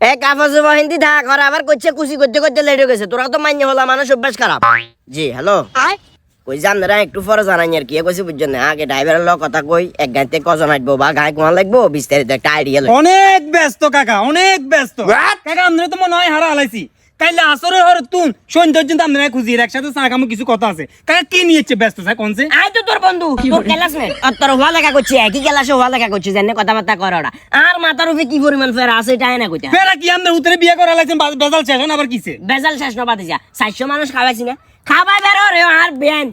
এ কাফাজু হিন্দি থাক আর আবার কইছে কুচি করতে করতে লেট হয়ে গেছে তোরা তো মান্য হলা মানুষ অভ্যাস খারাপ জি হ্যালো কই জানরা একটু পরে জানাই আর কি কইছি বুঝছেন না আগে ড্রাইভারের লগ কথা কই এক গাইতে কজন আসবো বা গায় কোন লাগবো বিস্তারিত একটা আইডিয়া লই অনেক ব্যস্ত কাকা অনেক ব্যস্ত কাকা আমরা তো মনে হয় হারা হালাইছি কাইলে আসরে হরে তুন সন্ধ্যা পর্যন্ত আমরা খুঁজি একসাথে চা খামু কিছু কথা আছে কাকা কি নিয়েছে ব্যস্ত স্যার কোনছে আই তো তোর বন্ধু তোর ক্লাসমেট আর তোর হওয়া লেখা করছে একই ক্লাসে হওয়া লেখা করছে জানে কথাবার্তা করে ওরা আর মাথার উপরে কি পরিমাণ ফেরা আছে এটা না কইতা ফেরা কি আমরা উতরে বিয়ে করে লাইছেন বেজাল শেষ হন আবার কিছে বেজাল শেষ না বাদে যা 400 মানুষ খাওয়াইছি না খাবাই বেরো রে আর বেন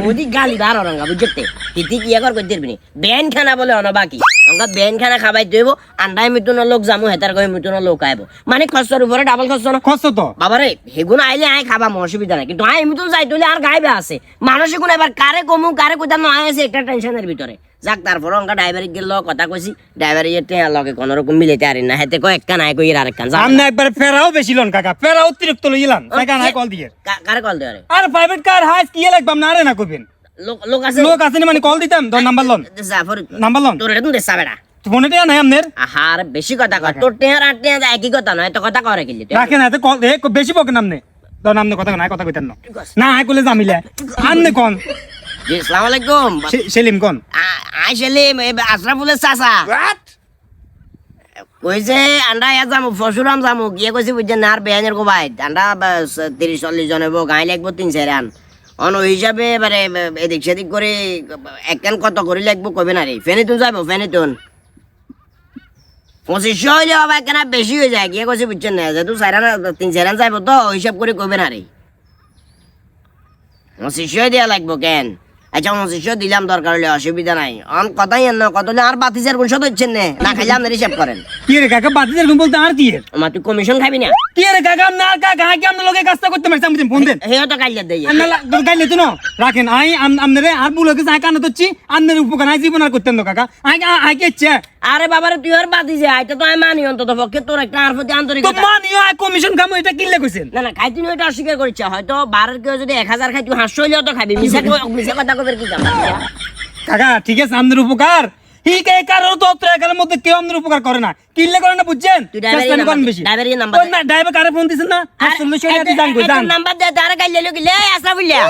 ওদি গালি বার রঙা বুঝতে তিতি কি কর কই দিবনি বেন খানা বলে অন বাকি আমরা বেন খানা খাবাই দেব আন্ডাই মিতুন লোক জামু হেতার কই মিতুন লোক আইবো মানে খরচর উপরে ডাবল খরচ না খরচ তো বাবারে হেগুন আইলে আই খাবা অসুবিধা নাই কিন্তু আই মিতুন যাই তুলে আর গাইবে আছে মানুষ এখন এবার কারে কমু কারে কইতা না আছে একটা টেনশনের ভিতরে যাক তারপর অঙ্কা ড্রাইভার গেল কথা কইছি ড্রাইভার ইতে লগে কোন রকম মিলাইতে আরি না হেতে কয় একটা নাই কই আর আরেকখান আমরা একবার ফেরাও বেশি লন কাকা ফেরাও অতিরিক্ত লইলাম কাকা নাই কল দিয়ে কারে কল দেরে আর প্রাইভেট কার হাইস কি লাগবে না আরে না কইবেন লোক আছে লোক আছে মানে কল দিতাম ধর নাম্বার লন জাফর নাম্বার লন তোর এরকম দেশা বেড়া ফোনে টিয়া নাই আমনের আহার বেশি কথা কর তোর টেহার আর টেহার একই কথা নয় তো কথা করে কিলি রাখেন এত কল বেশি বকেন আমনে ধর আমনে কথা নাই কথা কইতেন না আই কইলে জামিলা আমনে কোন জি আসসালামু আলাইকুম সেলিম কোন আই সেলিম আশরাফুলের চাচা কইছে আন্ডা ইয়া যামু ফসুরাম যামু গিয়ে কইছি বুঝছেন না আর বেহানের কো ভাই আন্ডা 30-40 জন হইব গাই লাগবো 3-4 আন অন ওই হিসাবে এবারে এদিক সেদিক করে একখান কত করে লাগবো কবে না রে ফেনিতুন যাবো ফেনিতুন 2500 হইলে বাবা একখান বেশি হয়ে যায় গিয়ে কইছি বুঝছেন না যেহেতু 3-4 আন যাইবো তো ওই হিসাব করে কবে না রে 2500 দেওয়া লাগবো কেন আচ্ছা 2500 দিলাম দরকার হলে অসুবিধা নাই আম কথাই না কত হলে আর বাতিজের কোন শত হচ্ছেন না খাইলে আপনার হিসাব করেন কি রে কাকা বাতি যেরকম বলতে আর কি আমার তুই কমিশন খাবি না কি রে কাকা না কাকা কি আমরা লোকে কাজটা করতে পারছি আমি ফোন দেন হেও তো কাইলে দেই আমরা গাইলে তো না রাখেন আই আমনে আর বুলোকে যাই কানে তোচ্ছি আমনের উপকার আই জীবন আর করতেন না কাকা আই কে ইচ্ছা আরে বাবারে তুই আর বাতিজে আইটা তো আমি মানি অন্তত পক্ষে তোর একটা আর প্রতি তো আন্তরিকতা মানিও আই কমিশন খামু এটা কিনলে কইছেন না না খাইতি ওইটা অস্বীকার করিস হয়তো বারের কেউ যদি 1000 খাই তুই 500 হইলেও তো খাবি মিছা কথা কবে কি কাম কাকা ঠিক আছে আমনের উপকার ঠিক এই কারণ তো একার মধ্যে কেউ আমাদের উপকার করে না কিনলে করে না বুঝছেন তুই ড্রাইভারের করেন বেশি নাম্বার না ড্রাইভার কারে ফোন দিছেন না আসলে সেটা জান কই জান নাম্বার দে তার গাইলে লইলে আসা বলিয়া